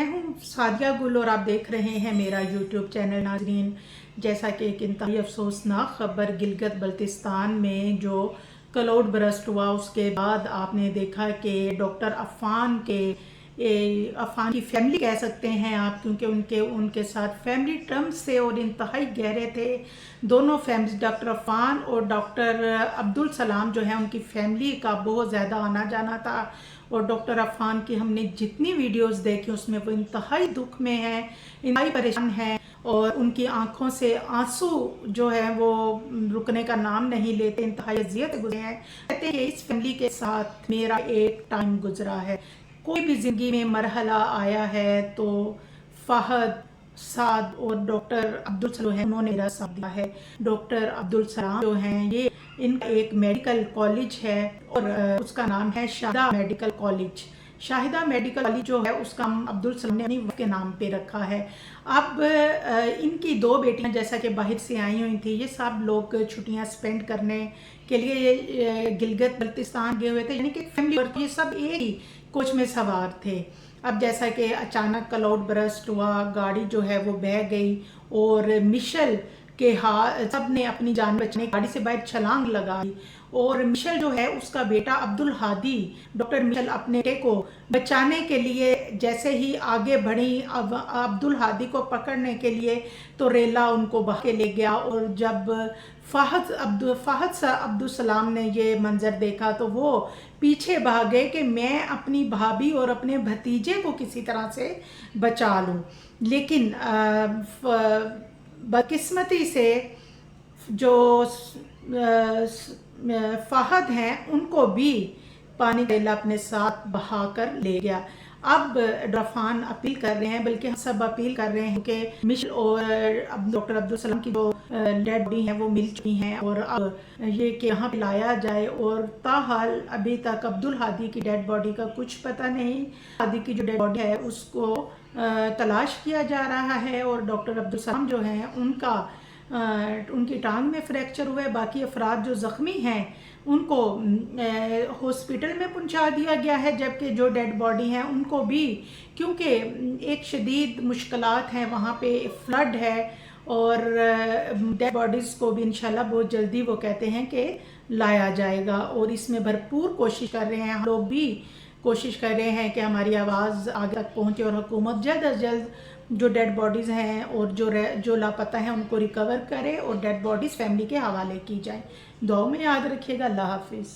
मैं हूँ सादिया गुल और आप देख रहे हैं मेरा यूट्यूब चैनल। नाज़रीन, जैसा कि एक इंतहाई अफसोसनाक ख़बर गिलगित बल्तिस्तान में जो क्लाउड बरस्ट हुआ, उसके बाद आपने देखा कि डॉक्टर अफ़ान की फैमिली कह सकते हैं आप, क्योंकि उनके उनके साथ फैमिली टर्म्स थे और इंतहाई गहरे थे। दोनों फैमिली, डॉक्टर अफ़ान और डॉक्टर अब्दुल सलाम जो है, उनकी फैमिली का बहुत ज़्यादा आना जाना था। और डॉक्टर अफ़ान की हमने जितनी वीडियोस देखी उसमें वो इंतहाई दुख में है, इंतहाई परेशान है और उनकी आंखों से आंसू जो है वो रुकने का नाम नहीं लेते। इंतहाई अजियत गुजरे हैं। कहते हैं इस फैमिली के साथ मेरा एक टाइम गुजरा है। कोई भी ज़िंदगी में मरहला आया है तो फ़हद, साद और डॉक्टर अब्दुल सलाम है, उन्होंने मेरा साथ दिया है। डॉक्टर अब्दुल सलाम जो हैं, ये इनका एक मेडिकल कॉलेज है और उसका नाम है Shahida medical college. Shahida medical college जो है उसका अब्दुल सलाम ने अपनी वाइफ के नाम पे रखा है। अब इनकी दो बेटियां जैसा कि बाहर से आई हुई थी, ये सब लोग छुट्टियां स्पेंड करने के लिए ये गिलगित बल्तिस्तान गए हुए थे, यानी कि फैमिली और ये सब एक ही कोच में सवार थे। अब जैसा कि अचानक क्लाउड बरस्ट हुआ, गाड़ी जो है वो बह गई और मिशेल के हाथ सब ने अपनी जान बचाने गाड़ी से बाहर छलांग लगाई। और मिशेल जो है उसका बेटा अब्दुल हादी, डॉक्टर मिशेल अपने बेटे को बचाने के लिए जैसे ही आगे बढ़ी अब्दुल हादी को पकड़ने के लिए, तो रेला उनको बहा के ले गया। और जब फ़हद अब्दुल सलाम ने ये मंजर देखा तो वो पीछे भागे कि मैं अपनी भाभी और अपने भतीजे को किसी तरह से बचा लूं। लेकिन बदकिस्मती से जो फ़हद हैं उनको भी पानी का रेला अपने साथ बहा कर ले गया। अब अफ़ान अपील कर रहे हैं, बल्कि हम सब अपील कर रहे हैं कि मिशेल और डॉक्टर अब्दुल सलाम की जो डेड बॉडी हैं वो मिल चुकी हैं और अब ये कि यहाँ पे लाया जाए। और ताहाल अभी तक अब्दुल हादी की डेड बॉडी का कुछ पता नहीं। हादी की जो डेड बॉडी है उसको तलाश किया जा रहा है। और डॉक्टर अब्दुल सलाम जो हैं उनकी टांग में फ्रैक्चर हुआ है। बाकी अफराद जो ज़ख्मी हैं उनको हॉस्पिटल में पहुंचा दिया गया है, जबकि जो डेड बॉडी हैं उनको भी, क्योंकि एक शदीद मुश्किलात हैं वहाँ पे, फ्लड है और डेड बॉडीज़ को भी इंशाल्लाह बहुत जल्दी वो कहते हैं कि लाया जाएगा। और इसमें भरपूर कोशिश कर रहे हैं, हम लोग भी कोशिश कर रहे हैं कि हमारी आवाज़ आगे तक पहुँचे और हुकूमत जल्द अज जल्द जो डेड बॉडीज़ हैं और जो लापता हैं उनको रिकवर करे और डेड बॉडीज़ फैमिली के हवाले की जाए। दुआ में याद रखिएगा। अल्लाह हाफिज़।